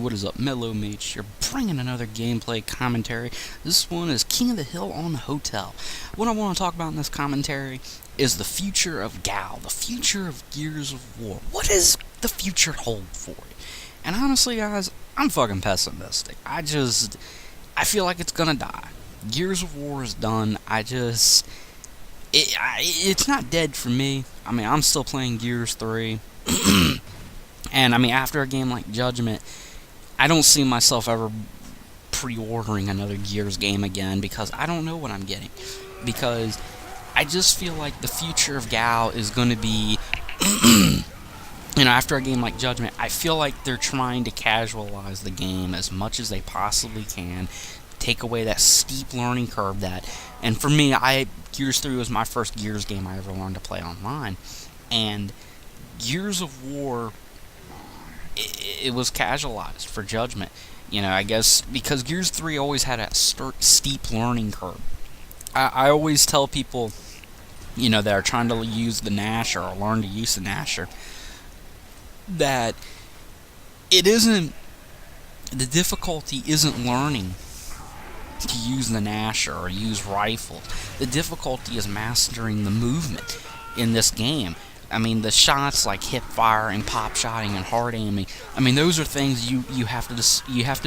what is up, Mellow Mates? You're bringing another gameplay commentary. This one is King of the Hill on the Hotel. What I want to talk about in this commentary is the future of Gal, the future of Gears of War. What does the future hold for it? And honestly, guys, I'm fucking pessimistic. I feel like it's gonna die. Gears of War is done. It's not dead for me. I mean, I'm still playing Gears 3. And, I mean, after a game like Judgement, I don't see myself ever pre-ordering another Gears game again because I don't know what I'm getting. Because I just feel like the future of Gal is going to be, after a game like Judgement, I feel like they're trying to casualize the game as much as they possibly can, take away that steep learning curve and for me, Gears 3 was my first Gears game I ever learned to play online, and Gears of War, it was casualized for Judgement. I guess because Gears 3 always had a steep learning curve. I always tell people, that are trying to use the Nasher or learn to use the Nasher, that the difficulty isn't learning to use the Nasher or use rifles. The difficulty is mastering the movement in this game. I mean, the shots like hip firing, pop shotting, and hard aiming. I mean, those are things you have to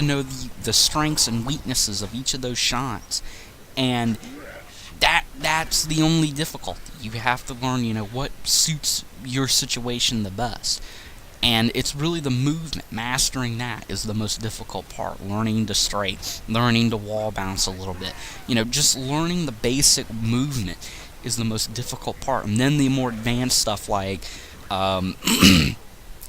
know the strengths and weaknesses of each of those shots, and that's the only difficulty. You have to learn, what suits your situation the best. And it's really the movement. Mastering that is the most difficult part. Learning to straight, learning to wall bounce a little bit. Just learning the basic movement is the most difficult part. And then the more advanced stuff like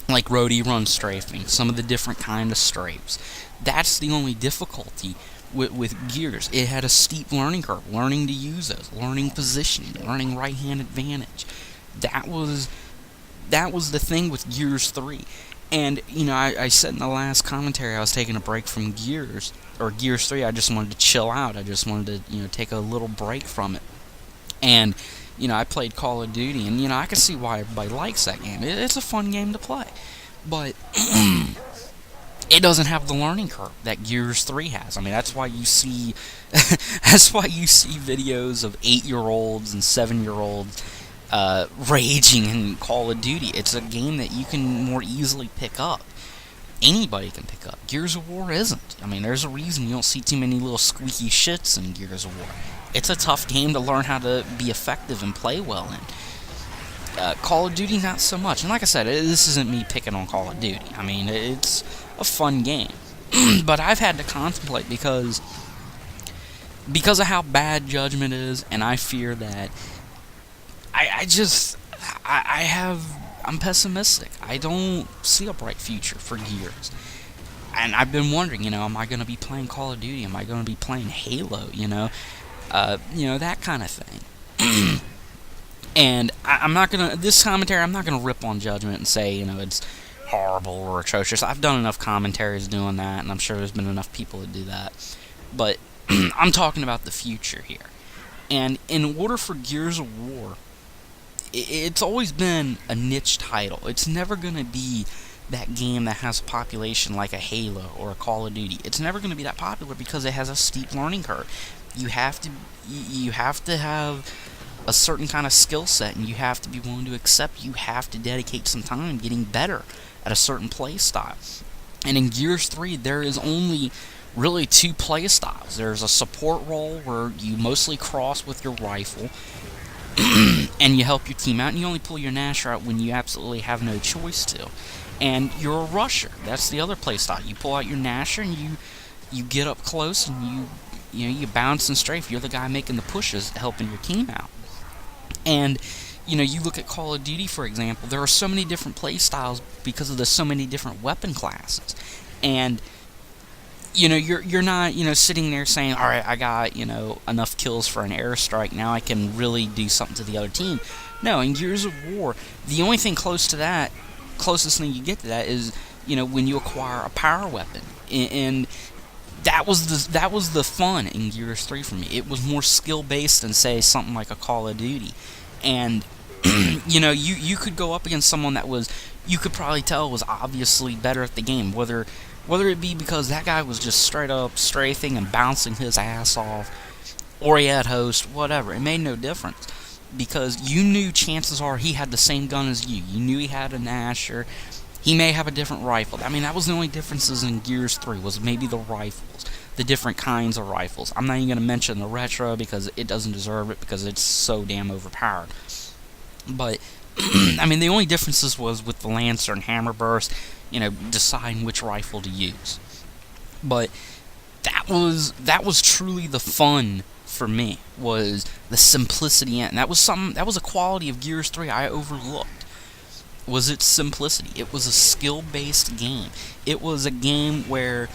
roadie run strafing, some of the different kind of strafes. That's the only difficulty with Gears. It had a steep learning curve. Learning to use those, learning positioning, learning right-hand advantage. That was the thing with Gears 3. And, I said in the last commentary I was taking a break from Gears 3. I just wanted to chill out. I just wanted to, take a little break from it. And, I played Call of Duty, and, I can see why everybody likes that game. It's a fun game to play. But it doesn't have the learning curve that Gears 3 has. I mean, that's why you see videos of 8-year-olds and 7-year-olds raging in Call of Duty. It's a game that you can more easily pick up. Anybody can pick up. Gears of War isn't. I mean, there's a reason you don't see too many little squeaky shits in Gears of War. It's a tough game to learn how to be effective and play well in. Call of Duty, not so much. And like I said, this isn't me picking on Call of Duty. I mean, it's a fun game. But I've had to contemplate because of how bad Judgment is, and I fear that I'm pessimistic. I don't see a bright future for Gears. And I've been wondering, am I going to be playing Call of Duty? Am I going to be playing Halo, that kind of thing. And this commentary, I'm not going to rip on Judgment and say, it's horrible or atrocious. I've done enough commentaries doing that, and I'm sure there's been enough people that do that. But I'm talking about the future here. And in order for Gears of War, it's always been a niche title. It's never going to be that game that has a population like a Halo or a Call of Duty. It's never going to be that popular because it has a steep learning curve. You have to have a certain kind of skill set, and you have to be willing to accept you have to dedicate some time getting better at a certain play style. And in Gears 3, there is only really two play styles. There's a support role where you mostly cross with your rifle, and you help your team out, and you only pull your Nasher out when you absolutely have no choice to. And you're a rusher. That's the other playstyle. You pull out your Nasher, and you get up close, and you bounce and strafe. You're the guy making the pushes, helping your team out. And, you look at Call of Duty, for example, there are so many different playstyles because of the so many different weapon classes. And you're not, sitting there saying, all right, I got, enough kills for an airstrike, now I can really do something to the other team. No, in Gears of War, the only thing closest thing you get to that is, when you acquire a power weapon. And that was the fun in Gears 3 for me. It was more skill-based than, say, something like a Call of Duty. And, you could go up against someone that was, you could probably tell was obviously better at the game, whether Whether it be because that guy was just straight up strafing and bouncing his ass off, or he had host, whatever, it made no difference. Because you knew chances are he had the same gun as you. You knew he had a Nasher. He may have a different rifle. I mean, that was the only differences in Gears 3, was maybe the rifles. The different kinds of rifles. I'm not even going to mention the retro because it doesn't deserve it because it's so damn overpowered. But, I mean, the only differences was with the Lancer and Hammer Burst, deciding which rifle to use. But that was truly the fun for me, was the simplicity, and that was a quality of Gears 3 I overlooked. Was its simplicity. It was a skill-based game. It was a game where,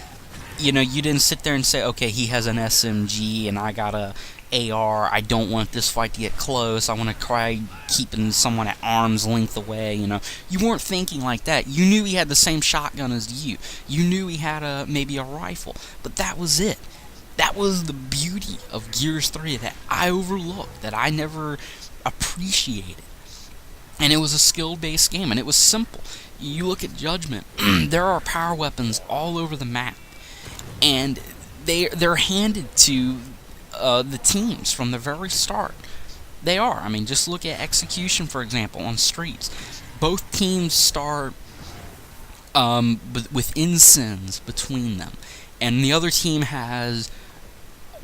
you didn't sit there and say, okay, he has an SMG and I got a AR, I don't want this fight to get close, I want to try keeping someone at arm's length away, You weren't thinking like that. You knew he had the same shotgun as you. You knew he had maybe a rifle. But that was it. That was the beauty of Gears 3 that I overlooked, that I never appreciated. And it was a skill-based game, and it was simple. You look at Judgment, there are power weapons all over the map. And they're handed to the teams from the very start. They are. I mean, just look at Execution, for example, on Streets. Both teams start with ensigns between them. And the other team has...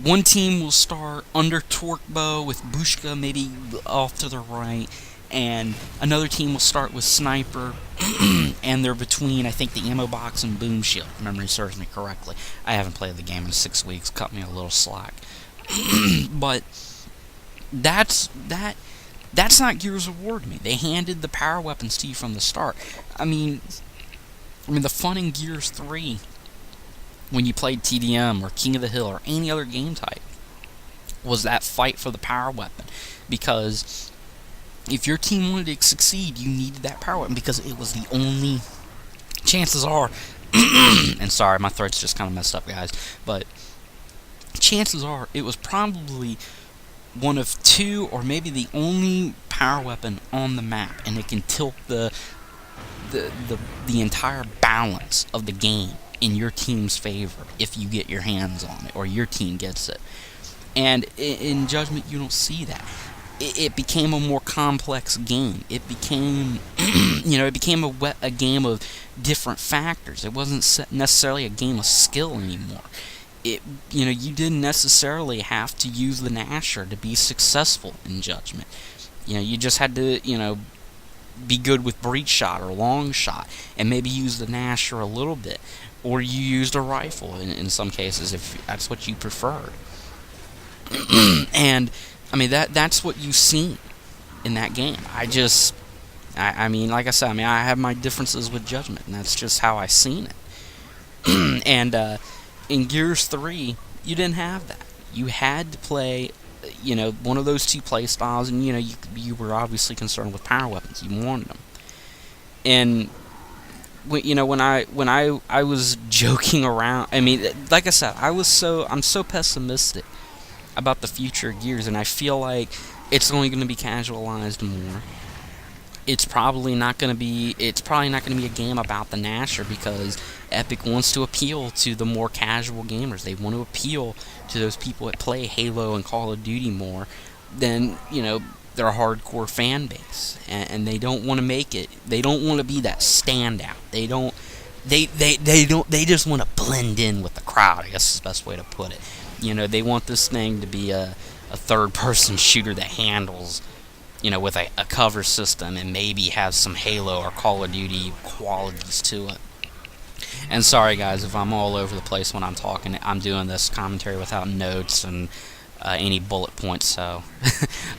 One team will start under Torque Bow with Bushka maybe off to the right. And another team will start with Sniper, and they're between, I think, the ammo box and Boom Shield, if memory serves me correctly. I haven't played the game in 6 weeks, cut me a little slack. But that's not Gears of War to me. They handed the power weapons to you from the start. I mean, the fun in Gears 3, when you played TDM or King of the Hill or any other game type, was that fight for the power weapon. Because if your team wanted to succeed, you needed that power weapon because it was the only... Chances are... and sorry, my throat's just kind of messed up, guys. But chances are it was probably one of two or maybe the only power weapon on the map. And it can tilt the entire balance of the game in your team's favor if you get your hands on it or your team gets it. And in Judgment, you don't see that. It became a more complex game. It became, a game of different factors. It wasn't necessarily a game of skill anymore. You didn't necessarily have to use the Nasher to be successful in Judgment. You just had to, be good with breach shot or long shot, and maybe use the Nasher a little bit, or you used a rifle in some cases if that's what you preferred. And I mean, that's what you've seen in that game. I mean, like I said, I have my differences with Judgment, and that's just how I seen it. And in Gears 3, you didn't have that. You had to play, one of those two play styles, and, you were obviously concerned with power weapons. You wanted them. And, when I was joking around, I mean, like I said, I'm so pessimistic about the future of Gears, and I feel like it's only going to be casualized more. It's probably not going to be a game about the Nasher because Epic wants to appeal to the more casual gamers. They want to appeal to those people that play Halo and Call of Duty more than, their hardcore fan base. And they don't want to make it. They don't want to be that standout. They just want to blend in with the crowd, I guess is the best way to put it. They want this thing to be a third-person shooter that handles, with a cover system and maybe has some Halo or Call of Duty qualities to it. And sorry, guys, if I'm all over the place when I'm talking. I'm doing this commentary without notes and any bullet points, so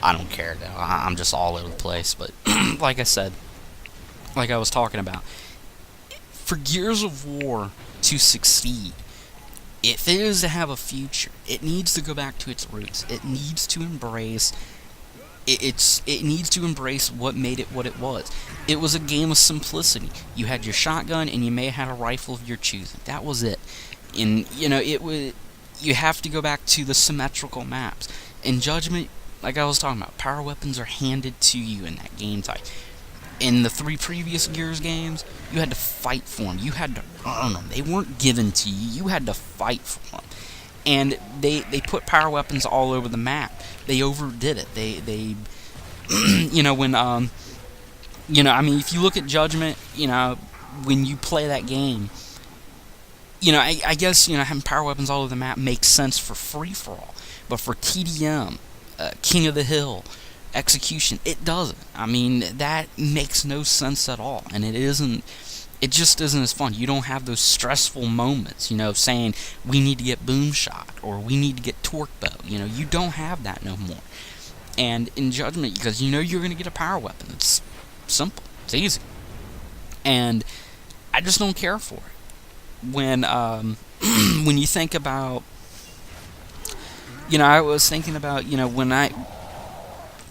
I don't care, though. I'm just all over the place. But like I said, like I was talking about, for Gears of War to succeed, if it is to have a future, it needs to go back to its roots. It needs to embrace it needs to embrace what made it what it was. It was a game of simplicity. You had your shotgun and you may have had a rifle of your choosing. That was it. And you have to go back to the symmetrical maps. In Judgment, like I was talking about, power weapons are handed to you in that game type. In the 3 previous Gears games, you had to fight for them. You had to earn them. They weren't given to you. You had to fight for them. And they put power weapons all over the map. They overdid it. They you know, when you know, I mean, if you look at Judgment, you know, when you play that game, you know, I guess, you know, having power weapons all over the map makes sense for free-for-all. But for TDM, King of the Hill, Execution, it doesn't. I mean, that makes no sense at all. And it just isn't as fun. You don't have those stressful moments, you know, of saying, we need to get boom shot, or we need to get torque bow. You know, you don't have that no more. And in Judgment, because you know you're going to get a power weapon, it's simple, it's easy. And I just don't care for it. When when you think about, you know, I was thinking about, you know, when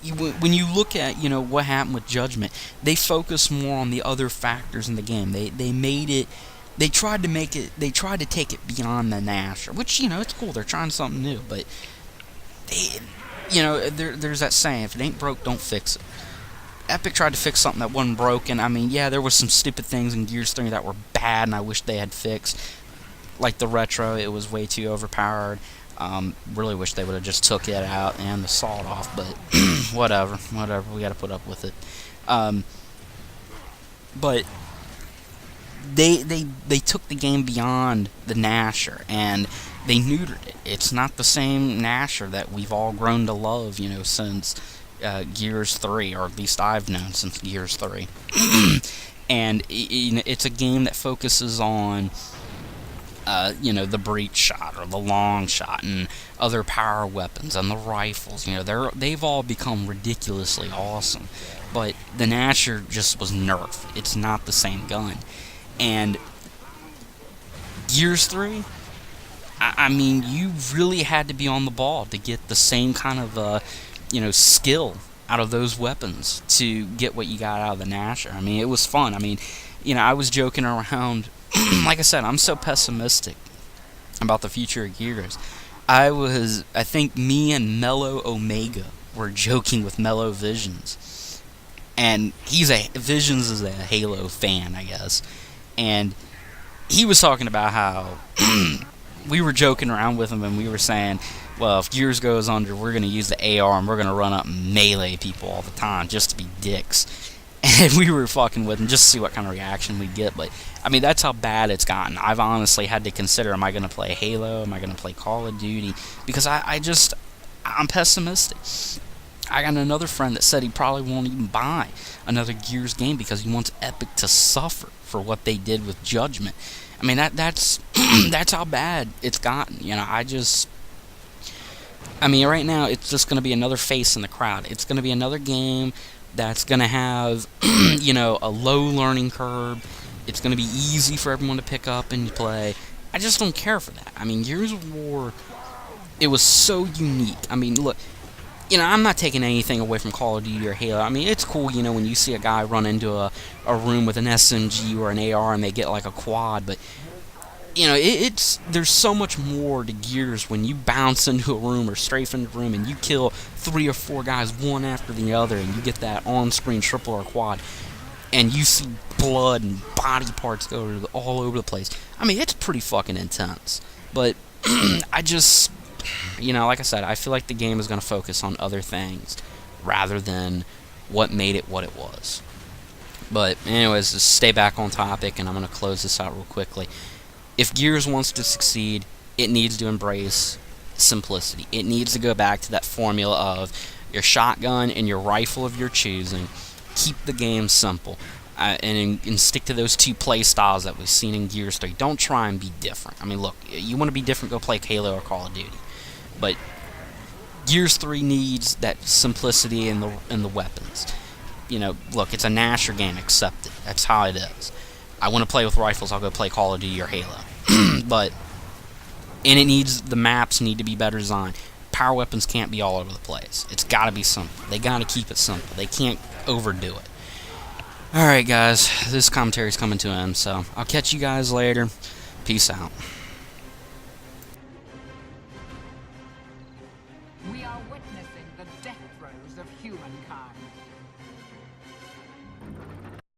you look at, you know, what happened with Judgment, they focus more on the other factors in the game. They tried to take it beyond the Nasher, which, you know, it's cool. They're trying something new, but you know, there's that saying, if it ain't broke, don't fix it. Epic tried to fix something that wasn't broken. I mean, yeah, there was some stupid things in Gears 3 that were bad, and I wish they had fixed. Like the retro, it was way too overpowered. Really wish they would have just took it out and the sawed off, but whatever, we gotta put up with it. But they took the game beyond the Nasher, and they neutered it. It's not the same Nasher that we've all grown to love, you know, since Gears 3, or at least I've known since Gears 3. And it's a game that focuses on you know, the breach shot or the long shot and other power weapons and the rifles. You know, they've all become ridiculously awesome. But the Nasher just was nerfed. It's not the same gun. And Gears 3, I mean, you really had to be on the ball to get the same kind of you know, skill out of those weapons to get what you got out of the Nasher. I mean, it was fun. I mean, you know, I was joking around. Like I said, I'm so pessimistic about the future of Gears. I think me and Mellow Omega were joking with Mellow Visions. And Visions is a Halo fan, I guess. And he was talking about how we were joking around with him, and we were saying, well, if Gears goes under, we're going to use the AR and we're going to run up and melee people all the time just to be dicks. And we were fucking with him just to see what kind of reaction we'd get. But, I mean, that's how bad it's gotten. I've honestly had to consider, am I going to play Halo? Am I going to play Call of Duty? Because I'm pessimistic. I got another friend that said he probably won't even buy another Gears game because he wants Epic to suffer for what they did with Judgment. I mean, that's that's how bad it's gotten. You know, I mean, right now, it's just going to be another face in the crowd. It's going to be another game that's going to have, you know, a low learning curve. It's going to be easy for everyone to pick up and play. I just don't care for that. I mean, Gears of War, it was so unique. I mean, look, you know, I'm not taking anything away from Call of Duty or Halo. I mean, it's cool, you know, when you see a guy run into a room with an SMG or an AR and they get, like, a quad, but, you know, there's so much more to Gears when you bounce into a room or strafe into a room and you kill 3 or 4 guys one after the other and you get that on-screen triple or quad and you see blood and body parts go all over the place. I mean, it's pretty fucking intense. But I just, you know, like I said, I feel like the game is going to focus on other things rather than what made it what it was. But anyways, just stay back on topic, and I'm going to close this out real quickly. If Gears wants to succeed, it needs to embrace simplicity. It needs to go back to that formula of your shotgun and your rifle of your choosing. Keep the game simple. And stick to those 2 play styles that we've seen in Gears 3. Don't try and be different. I mean, look, you want to be different, go play Halo or Call of Duty. But Gears 3 needs that simplicity in the weapons. You know, look, it's a Nasher game, accept it. That's how it is. I want to play with rifles, I'll go play Call of Duty or Halo. The maps need to be better designed. Power weapons can't be all over the place. It's got to be simple. They got to keep it simple. They can't overdo it. Alright guys, this commentary's coming to an end, so I'll catch you guys later. Peace out.